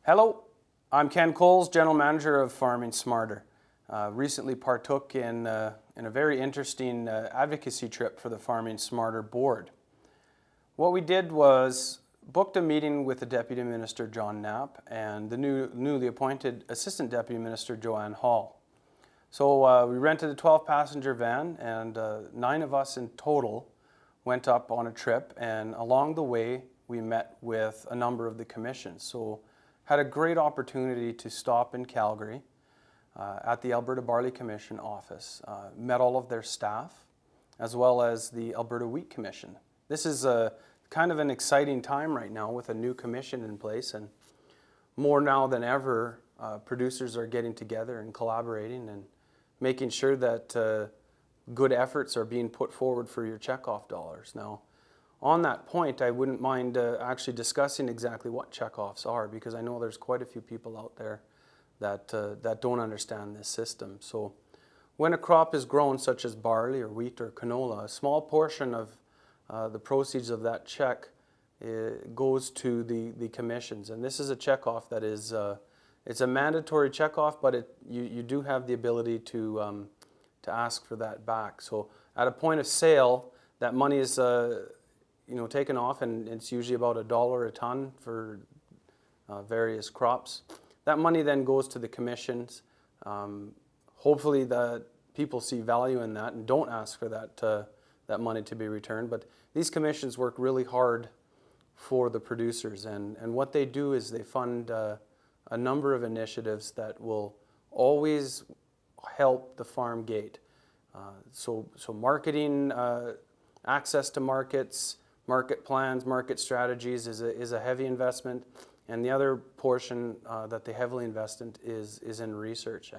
Hello, I'm Ken Coles, General Manager of Farming Smarter. Recently partook in a very interesting advocacy trip for the Farming Smarter board. What we did was booked a meeting with the Deputy Minister John Knapp and the newly appointed Assistant Deputy Minister Joanne Hall. So we rented a 12-passenger van, and 9 of us in total went up on a trip, and along the way we met with a number of the commissions. So had a great opportunity to stop in Calgary at the Alberta Barley Commission office, met all of their staff, as well as the Alberta Wheat Commission. This is kind of an exciting time right now with a new commission in place, and more now than ever, producers are getting together and collaborating and making sure that good efforts are being put forward for your checkoff dollars. Now, on that point, I wouldn't mind actually discussing exactly what checkoffs are, because I know there's quite a few people out there that don't understand this system. So when a crop is grown, such as barley or wheat or canola, a small portion of the proceeds of that check goes to the commissions. And this is a checkoff that is, it's a mandatory checkoff, but you do have the ability to ask for that back. So at a point of sale, that money is taken off, and it's usually about $1 a ton for various crops. That money then goes to the commissions. Hopefully that people see value in that and don't ask for that money to be returned. But these commissions work really hard for the producers, and what they do is they fund a number of initiatives that will always help the farm gate. So marketing, access to markets, market plans, market strategies is a heavy investment, and the other portion that they heavily invest in is in research,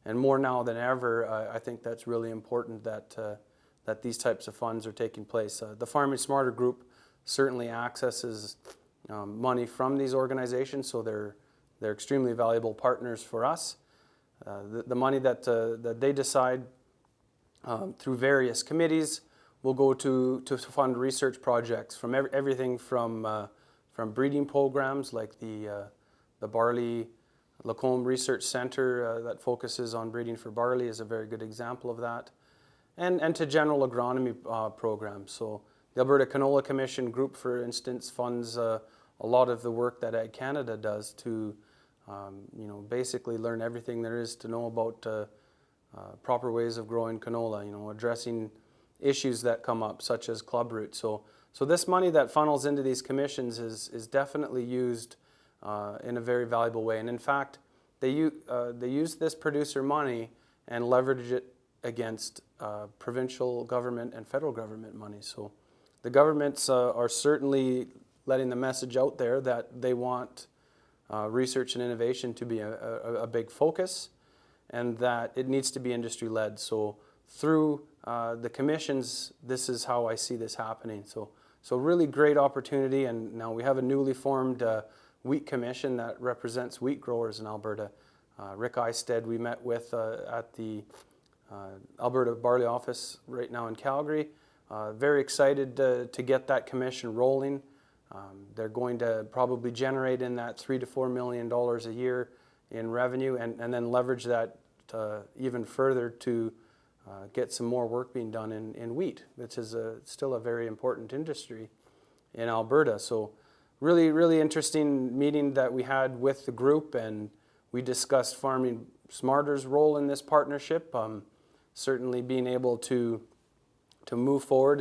and more now than ever, I think that's really important that these types of funds are taking place. The Farming Smarter group certainly accesses money from these organizations, so they're extremely valuable partners for us. The money that they decide through various committees will go to fund research projects from everything from breeding programs like the Barley Lacombe Research Center that focuses on breeding for barley is a very good example of that, and to general agronomy programs. So the Alberta Canola Commission group, for instance, funds a lot of the work that Ag Canada does to basically learn everything there is to know about proper ways of growing canola, addressing issues that come up, such as clubroot. So this money that funnels into these commissions is definitely used in a very valuable way. And in fact, they use this producer money and leverage it against provincial government and federal government money. So the governments are certainly letting the message out there that they want research and innovation to be a big focus, and that it needs to be industry-led. So through the commissions, this is how I see this happening. So really great opportunity, and now we have a newly formed wheat commission that represents wheat growers in Alberta. Rick Eisted we met with at the Alberta Barley office right now in Calgary. Very excited to get that commission rolling. They're going to probably generate in that $3 to $4 million a year in revenue, and then leverage that even further to get some more work being done in wheat, which is still a very important industry in Alberta. So really interesting meeting that we had with the group, and we discussed Farming Smarter's role in this partnership, certainly being able to move forward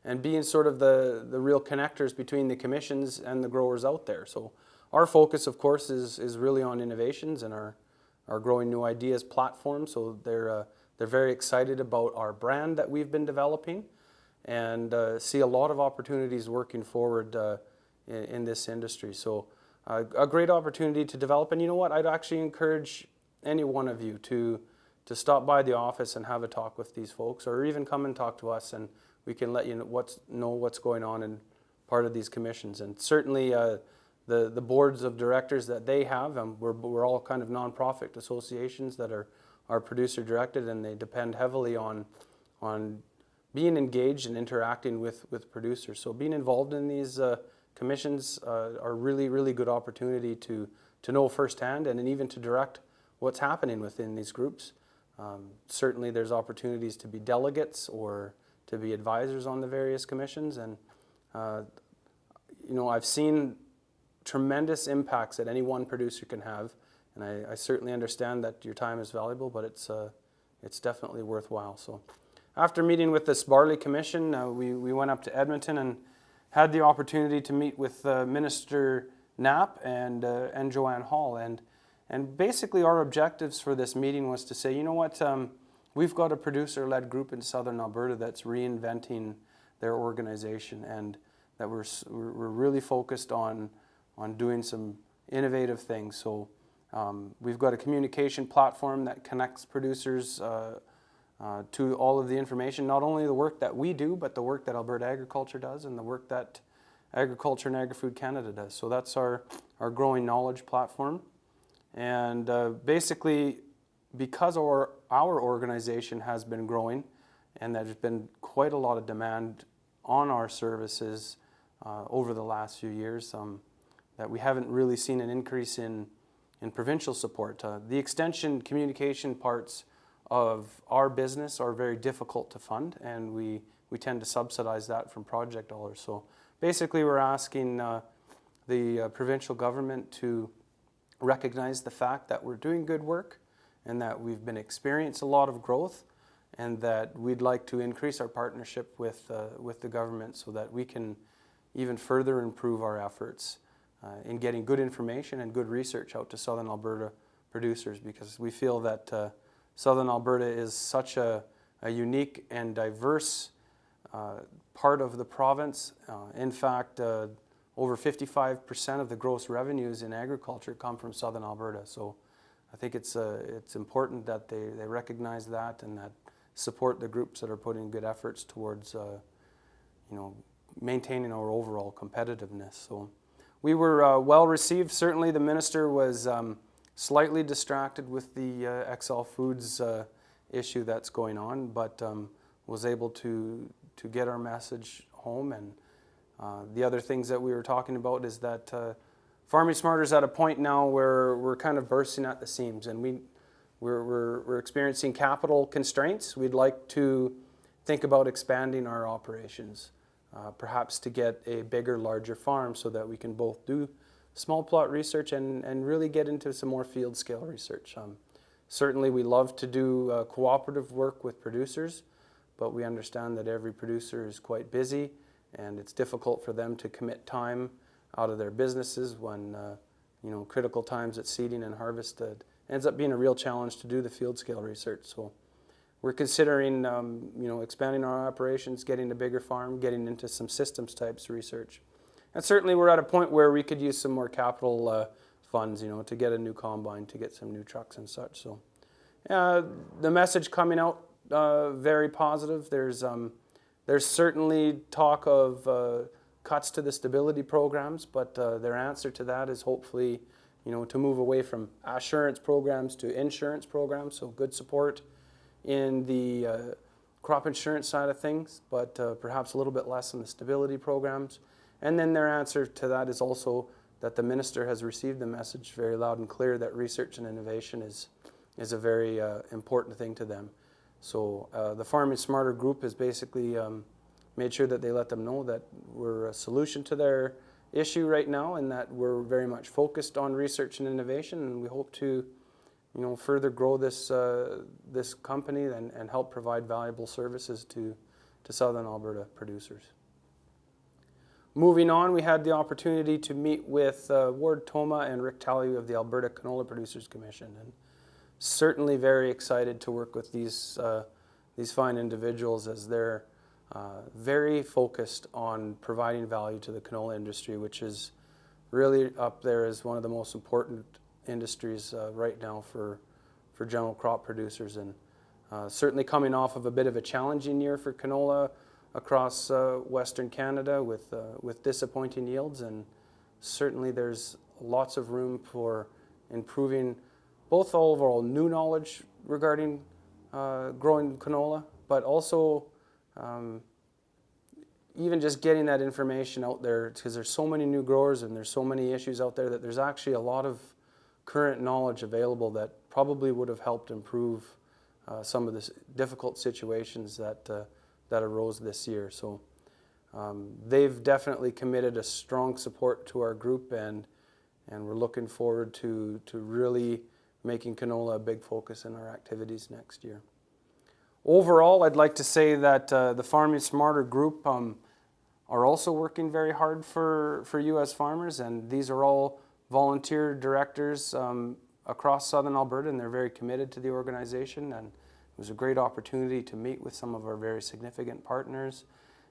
and being sort of the real connectors between the commissions and the growers out there. So our focus, of course, is really on innovations and our Growing New Ideas platform. So they're very excited about our brand that we've been developing, and see a lot of opportunities working forward in this industry. So a great opportunity to develop. And you know what? I'd actually encourage any one of you to stop by the office and have a talk with these folks, or even come and talk to us, and we can let you know what's going on in part of these commissions. And certainly the boards of directors that they have, we're all kind of nonprofit associations that are producer directed, and they depend heavily on being engaged and interacting with producers. So being involved in these commissions are really good opportunity to know firsthand and even to direct what's happening within these groups. Certainly there's opportunities to be delegates or to be advisors on the various commissions, and I've seen tremendous impacts that any one producer can have, and I certainly understand that your time is valuable, but it's definitely worthwhile. So after meeting with this Barley Commission, we went up to Edmonton and had the opportunity to meet with Minister Knapp and Joanne Hall, and basically our objectives for this meeting was to say, you know what, we've got a producer-led group in Southern Alberta that's reinventing their organization, and that we're really focused on doing some innovative things. So we've got a communication platform that connects producers to all of the information, not only the work that we do, but the work that Alberta Agriculture does and the work that Agriculture and Agri-Food Canada does. So that's our growing knowledge platform. And basically, because our organization has been growing and there's been quite a lot of demand on our services over the last few years, that we haven't really seen an increase in provincial support. The extension communication parts of our business are very difficult to fund, and we tend to subsidize that from project dollars. So basically we're asking the provincial government to recognize the fact that we're doing good work and that we've been experiencing a lot of growth, and that we'd like to increase our partnership with the government so that we can even further improve our efforts in getting good information and good research out to Southern Alberta producers, because we feel that Southern Alberta is such a unique and diverse part of the province. In fact, over 55% of the gross revenues in agriculture come from Southern Alberta. So I think it's important that they recognize that and that support the groups that are putting good efforts towards maintaining our overall competitiveness. So we were well received. Certainly the minister was slightly distracted with the XL Foods issue that's going on, but was able to get our message home. And the other things that we were talking about is that Farming Smarter is at a point now where we're kind of bursting at the seams, and we're experiencing capital constraints. We'd like to think about expanding our operations, perhaps to get a bigger, larger farm so that we can both do small plot research and really get into some more field scale research. Certainly we love to do cooperative work with producers, but we understand that every producer is quite busy, and it's difficult for them to commit time out of their businesses when critical times at seeding and harvest. It ends up being a real challenge to do the field scale research. So we're considering expanding our operations, getting a bigger farm, getting into some systems types research. And certainly we're at a point where we could use some more capital funds, to get a new combine, to get some new trucks and such. So the message coming out very positive. There's certainly talk of cuts to the stability programs, but their answer to that is hopefully, to move away from assurance programs to insurance programs. So good support in the crop insurance side of things, but perhaps a little bit less in the stability programs. And then their answer to that is also that the minister has received the message very loud and clear that research and innovation is a very important thing to them. So the Farming Smarter group has basically made sure that they let them know that we're a solution to their issue right now, and that we're very much focused on research and innovation, and we hope to further grow this company and help provide valuable services to Southern Alberta producers. Moving on, we had the opportunity to meet with Ward Thoma and Rick Talley of the Alberta Canola Producers Commission, and certainly very excited to work with these fine individuals, as they're very focused on providing value to the canola industry, which is really up there as one of the most important industries right now for general crop producers, and certainly coming off of a bit of a challenging year for canola across Western Canada with disappointing yields, and certainly there's lots of room for improving both overall new knowledge regarding growing canola, but also even just getting that information out there, because there's so many new growers and there's so many issues out there that there's actually a lot of current knowledge available that probably would have helped improve some of the difficult situations that arose this year. So they've definitely committed a strong support to our group, and we're looking forward to really making canola a big focus in our activities next year. Overall, I'd like to say that the Farming Smarter group are also working very hard for U.S. farmers, and these are all volunteer directors across southern Alberta, and they're very committed to the organization. And it was a great opportunity to meet with some of our very significant partners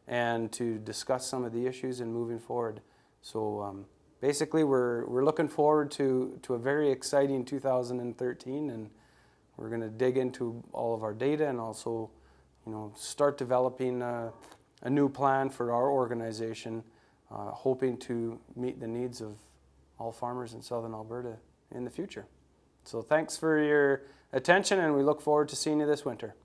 and to discuss some of the issues and moving forward. So basically, we're looking forward to a very exciting 2013, and we're going to dig into all of our data and also, start developing a new plan for our organization, hoping to meet the needs of all farmers in southern Alberta in the future. So thanks for your attention, and we look forward to seeing you this winter.